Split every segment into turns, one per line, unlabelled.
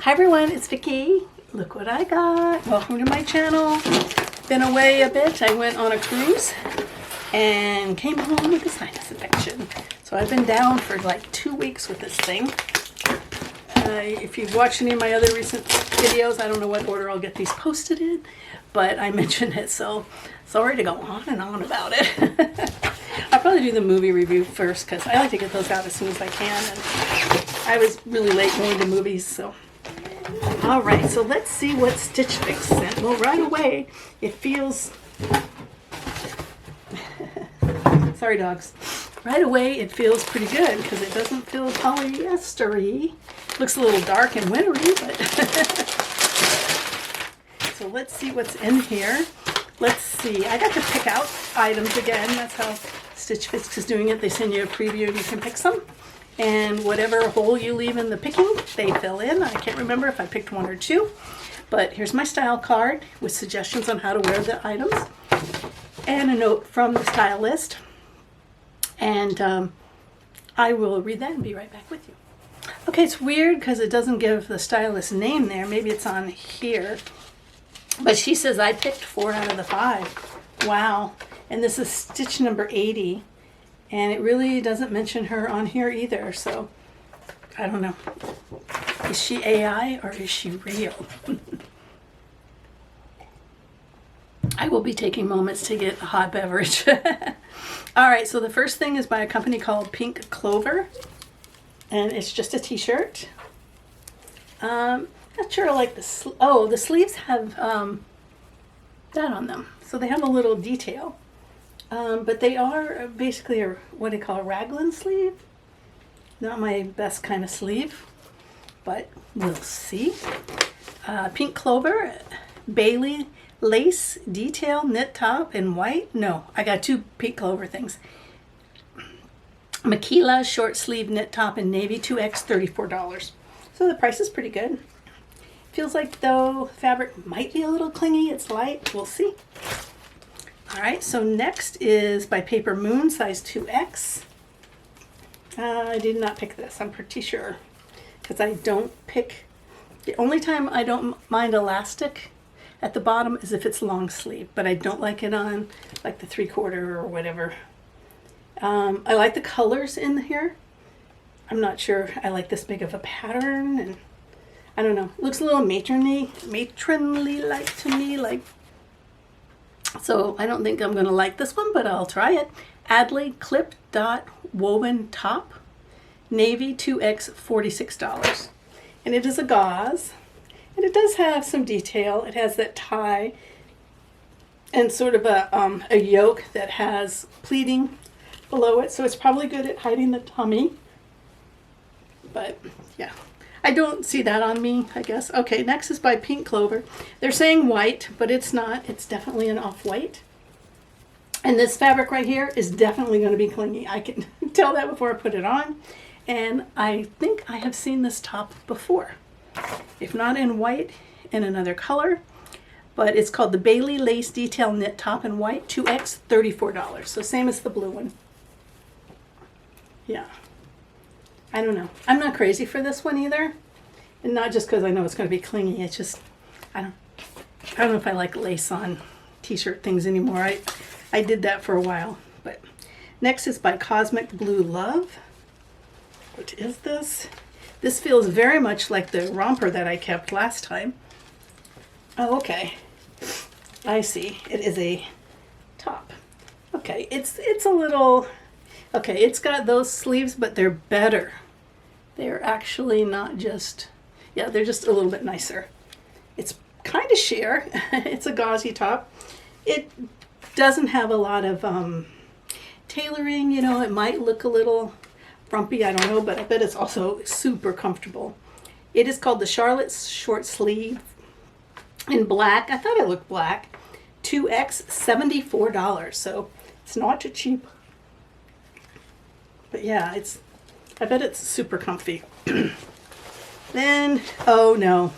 Hi everyone, it's Vicki. Look what I got. Welcome to my channel. Been away a bit. I went on a cruise and came home with a sinus infection. So I've been down for like 2 weeks with this thing. If you've watched any of my other recent videos, I don't know what order I'll get these posted in, but I mentioned it, so sorry to go on and on about it. I'll probably do the movie review first because I like to get those out as soon as I can, and I was really late going to movies, so. All right, so let's see what Stitch Fix sent. Well, right away, it feels... Sorry, dogs. Right away, it feels pretty good because it doesn't feel polyester-y. Looks a little dark and wintry, but... So let's see what's in here. Let's see. I got to pick out items again. That's how Stitch Fix is doing it. They send you a preview and you can pick some. And whatever hole you leave in the picking, they fill in. I can't remember if I picked 1 or 2. But here's my style card with suggestions on how to wear the items. And a note from the stylist. And I will read that and be right back with you. Okay, it's weird because it doesn't give the stylist's name there. Maybe it's on here. But she says I picked 4 out of the 5. Wow. And this is stitch number 80. And it really doesn't mention her on here either. So, I don't know. Is she AI or is she real? I will be taking moments to get a hot beverage. Alright, so the first thing is by a company called Pink Clover. And it's just a t-shirt. Not sure I like the the sleeves have that on them. So they have a little detail. But they are basically what they call a raglan sleeve. Not my best kind of sleeve, but we'll see. Pink Clover, Bailey lace detail knit top in white. No, I got 2 Pink Clover things. Makila short sleeve knit top in navy 2X, $34. So the price is pretty good. Feels like though fabric might be a little clingy. It's light. We'll see. All right, so next is by Paper Moon, size 2X. I did not pick this, I'm pretty sure, because I don't pick, the only time I don't mind elastic at the bottom is if it's long sleeve, but I don't like it on like the 3/4 or whatever. I like the colors in here. I'm not sure I like this big of a pattern, and I don't know, it looks a little matronly like to me, like. So I don't think I'm going to like this one, but I'll try it. Adley Clip Dot Woven Top, Navy 2X, $46. And it is a gauze. And it does have some detail. It has that tie and sort of a yoke that has pleating below it. So it's probably good at hiding the tummy. But yeah. I don't see that on me, I guess. Okay, next is by Pink Clover. They're saying white, but it's not. It's definitely an off-white. And this fabric right here is definitely going to be clingy. I can tell that before I put it on. And I think I have seen this top before. If not in white, in another color. But it's called the Bailey Lace Detail Knit Top in white, 2X, $34. So same as the blue one. Yeah. I don't know. I'm not crazy for this one either. And not just because I know it's going to be clingy. It's just, I don't know if I like lace on t-shirt things anymore. I did that for a while. But next is by Cosmic Blue Love. What is this? This feels very much like the romper that I kept last time. Oh, okay. I see. It is a top. Okay, it's a little... Okay, it's got those sleeves, but they're better. They're actually not just, yeah, they're just a little bit nicer. It's kind of sheer. It's a gauzy top. It doesn't have a lot of tailoring, you know. It might look a little frumpy, I don't know, but I bet it's also super comfortable. It is called the Charlotte's Short Sleeve in black. I thought it looked black. 2X, $74. So it's not too cheap. But yeah, I bet it's super comfy. Then, oh no,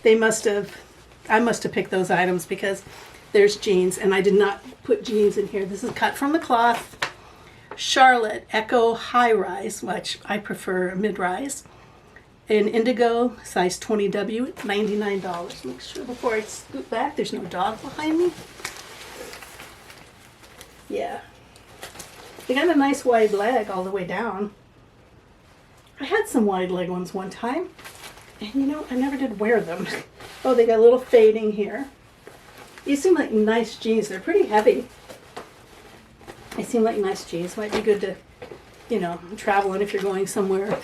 I must have picked those items because there's jeans and I did not put jeans in here. This is cut from the cloth. Charlotte Echo High Rise, which I prefer mid-rise. in indigo, size 20W, $99. Make sure before I scoot back, there's no dog behind me. Yeah. They got a nice wide leg all the way down. I had some wide leg ones one time, and you know, I never did wear them. Oh, they got a little fading here. These seem like nice jeans. They're pretty heavy. They seem like nice jeans. Might be good to, you know, travel in if you're going somewhere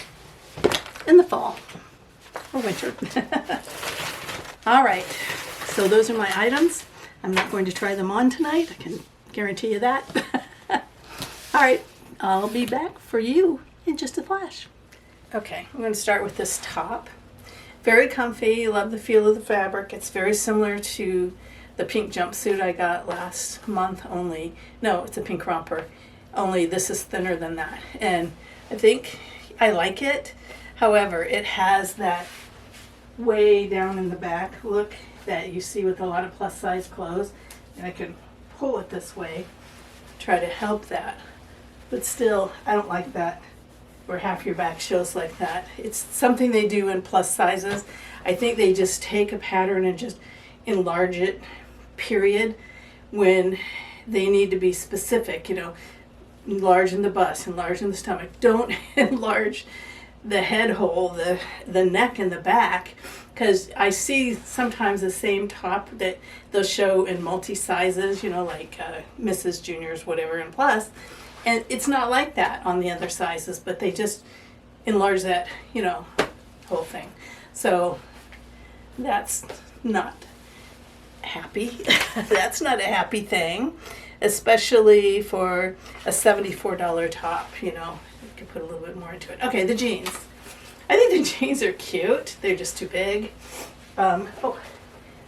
in the fall or winter. All right, so those are my items. I'm not going to try them on tonight. I can guarantee you that. All right, I'll be back for you in just a flash. Okay, I'm going to start with this top. Very comfy. Love the feel of the fabric. It's very similar to the pink jumpsuit I got last month, only, no, it's a pink romper, only this is thinner than that. And I think I like it. However, it has that way down in the back look that you see with a lot of plus size clothes. And I can pull it this way, try to help that. But still, I don't like that where half your back shows like that. It's something they do in plus sizes. I think they just take a pattern and just enlarge it, period, when they need to be specific, you know, enlarge in the bust, enlarge in the stomach. Don't enlarge the head hole, the neck and the back, because I see sometimes the same top that they'll show in multi sizes, you know, like Mrs. Juniors, whatever, and plus, and it's not like that on the other sizes, but they just enlarge that, you know, whole thing. So that's not happy. That's not a happy thing, especially for a $74 top, you know. You could put a little bit more into it. Okay, the jeans. I think the jeans are cute. They're just too big. Oh,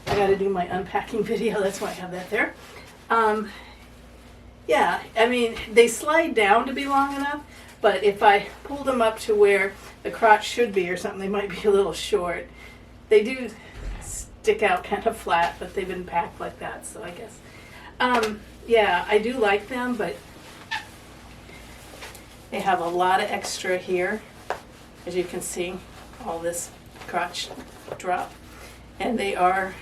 I got to do my unpacking video. That's why I have that there. Yeah, I mean, they slide down to be long enough, but if I pull them up to where the crotch should be or something, they might be a little short. They do stick out kind of flat, but they've been packed like that, so I guess. Yeah, I do like them, but they have a lot of extra here. As you can see, all this crotch drop. And they are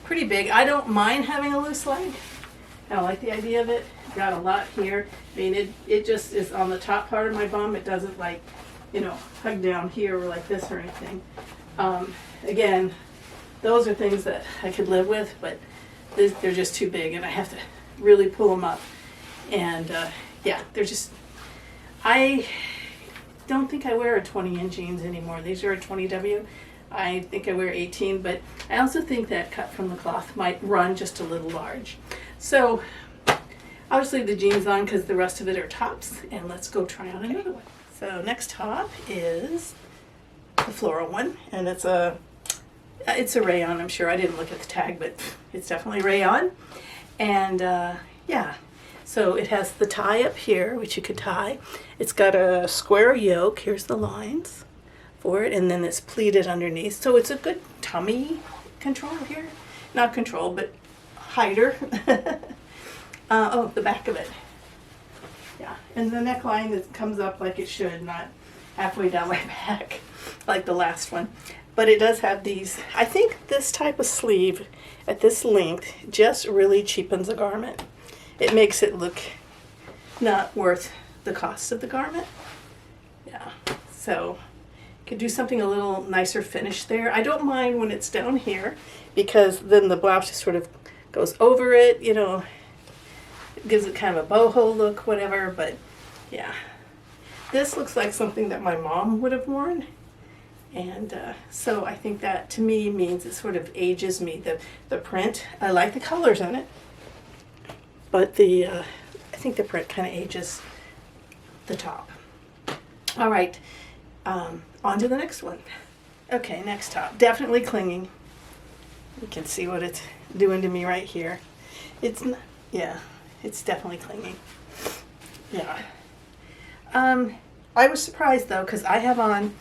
pretty big. I don't mind having a loose leg. I don't like the idea of it. Got a lot here. I mean, it just is on the top part of my bum. It doesn't, like, you know, hug down here or like this or anything. Again, those are things that I could live with, but they're just too big, and I have to really pull them up. And yeah, they're just, I don't think I wear a 20-inch jeans anymore. These are a 20W. I think I wear 18, but I also think that cut from the cloth might run just a little large. So I'll just leave the jeans on because the rest of it are tops, and let's go try on another one. So next top is the floral one, and it's a rayon, I'm sure. I didn't look at the tag, but it's definitely rayon. And yeah, so it has the tie up here, which you could tie. It's got a square yoke. Here's the lines for it, and then it's pleated underneath. So it's a good tummy control here. Not control, but hider. Oh, the back of it. Yeah, and the neckline that comes up like it should, not halfway down my back like the last one. But it does have these. I think this type of sleeve at this length just really cheapens a garment. It makes it look not worth the cost of the garment. Yeah, so could do something a little nicer finish there. I don't mind when it's down here because then the blouse just sort of goes over it, you know, it gives it kind of a boho look, whatever, but yeah. This looks like something that my mom would have worn. And so I think that to me means it sort of ages me, the print. I like the colors in it, but I think the print kind of ages the top. All right, on to the next one. Okay, next top, definitely clinging. You can see what it's doing to me right here. It's not, yeah, it's definitely clinging. Yeah. I was surprised though, because I have on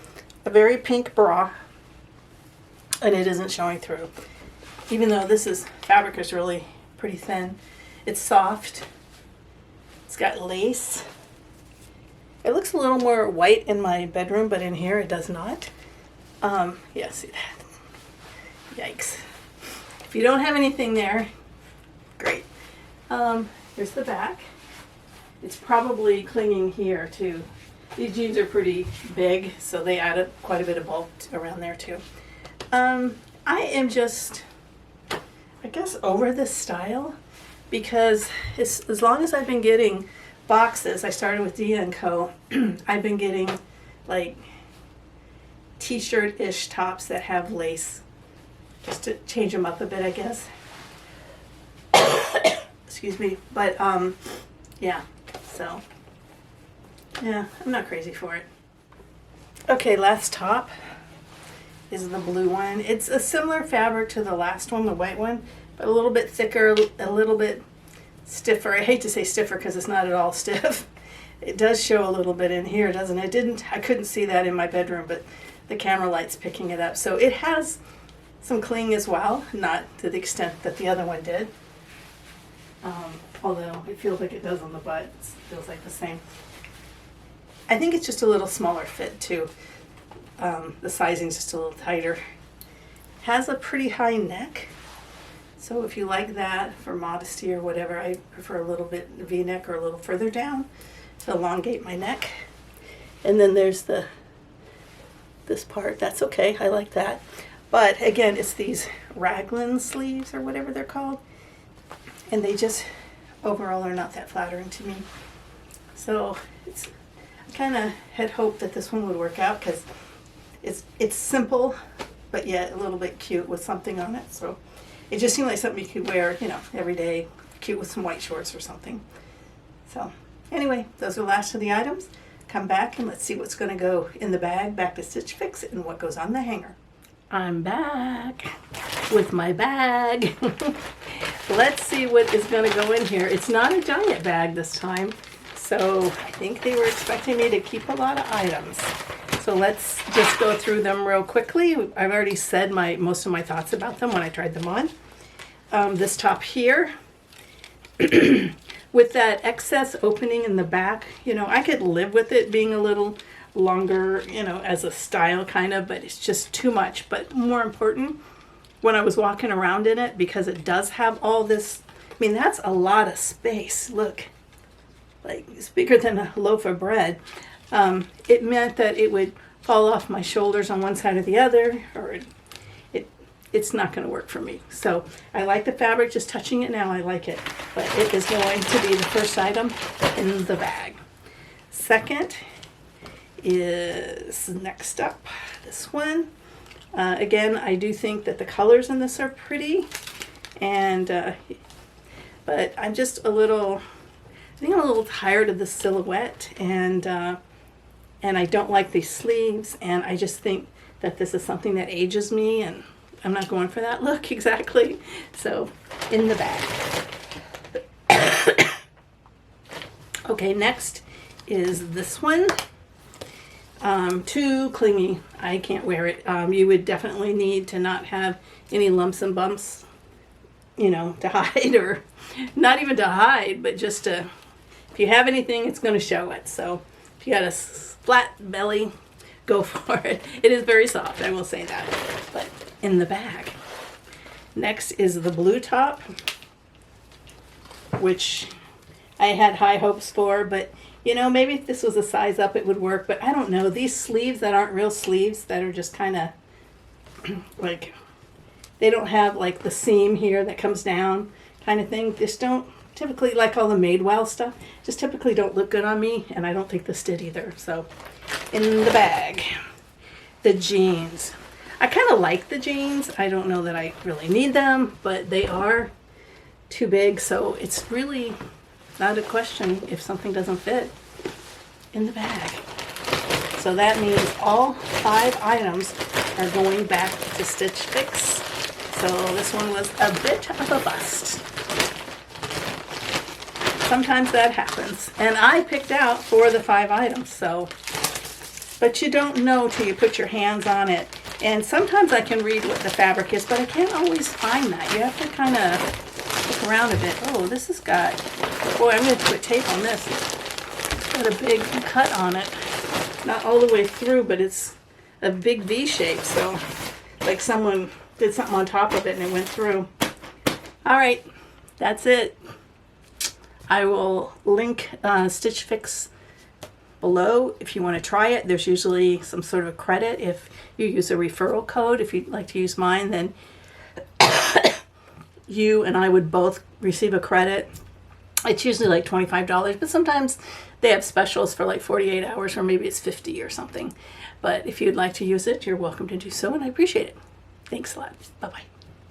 a very pink bra and it isn't showing through. Even though fabric is really pretty thin. It's soft. It's got lace. It looks a little more white in my bedroom, but in here it does not. Yeah, see that? Yikes. If you don't have anything there, great. Here's the back. It's probably clinging here too. These jeans are pretty big, so they added quite a bit of bulk around there too. I am just, I guess, over this style because as long as I've been getting boxes, I started with Dia & Co. I've been getting like t-shirt-ish tops that have lace, just to change them up a bit, I guess. Excuse me. But yeah, so yeah, I'm not crazy for it. Okay, last top is the blue one. It's a similar fabric to the last one, the white one, but a little bit thicker, a little bit stiffer. I hate to say stiffer because it's not at all stiff. It does show a little bit in here, doesn't it? I couldn't see that in my bedroom, but the camera light's picking it up. So it has some cling as well, not to the extent that the other one did. Although it feels like it does on the butt. It feels like the same. I think it's just a little smaller fit too. The sizing's just a little tighter. Has a pretty high neck. So if you like that for modesty or whatever, I prefer a little bit V-neck or a little further down to elongate my neck. And then there's this part. That's okay. I like that. But again, it's these raglan sleeves or whatever they're called. And they just overall are not that flattering to me. So I kind of had hoped that this one would work out because it's simple, but yet a little bit cute with something on it. So it just seemed like something you could wear, every day, cute with some white shorts or something. So anyway, those are the last of the items. Come back and let's see what's going to go in the bag, back to Stitch Fix, and what goes on the hanger. I'm back with my bag. Let's see what is going to go in here. It's not a giant bag this time, so I think they were expecting me to keep a lot of items. So let's just go through them real quickly. I've already said most of my thoughts about them when I tried them on. This top here, with that excess opening in the back, I could live with it being a little longer, as a style kind of, but it's just too much. But more important, when I was walking around in it, because it does have all this, that's a lot of space. Look, like it's bigger than a loaf of bread. It meant that it would fall off my shoulders on one side or the other, or it's not going to work for me. So I like the fabric, just touching it now, I like it. But it is going to be the first item in the bag. Second is next up, this one. Again, I do think that the colors in this are pretty, but I'm just I think I'm a little tired of the silhouette, and I don't like these sleeves, and I just think that this is something that ages me, and I'm not going for that look exactly. So in the bag. Okay, next is this one. Too clingy. I can't wear it. You would definitely need to not have any lumps and bumps, to hide, or not even to hide, but just to, if you have anything, it's going to show it. So if you got a flat belly, go for it. It is very soft, I will say that. But in the bag. Next is the blue top, which I had high hopes for, but maybe if this was a size up, it would work, but I don't know. These sleeves that aren't real sleeves, that are just kind of like, they don't have like the seam here that comes down kind of thing. Just don't typically, like all the Madewell stuff, just typically don't look good on me, and I don't think this did either. So in the bag, the jeans. I kind of like the jeans. I don't know that I really need them, but they are too big, so it's really not a question if something doesn't fit in the bag. So that means all 5 items are going back to Stitch Fix. So this one was a bit of a bust. Sometimes that happens. And I picked out 4 of the 5 items, but you don't know till you put your hands on it. And sometimes I can read what the fabric is, but I can't always find that. You have to kind of look around a bit. Oh, this has got, boy, I'm going to put tape on this. It's got a big cut on it. Not all the way through, but it's a big V shape, so like someone did something on top of it and it went through. All right, that's it. I will link Stitch Fix below if you want to try it. There's usually some sort of credit if you use a referral code. If you'd like to use mine, then you and I would both receive a credit. It's usually like $25, but sometimes they have specials for like 48 hours, or maybe it's 50 or something. But if you'd like to use it, you're welcome to do so, and I appreciate it. Thanks a lot. Bye-bye.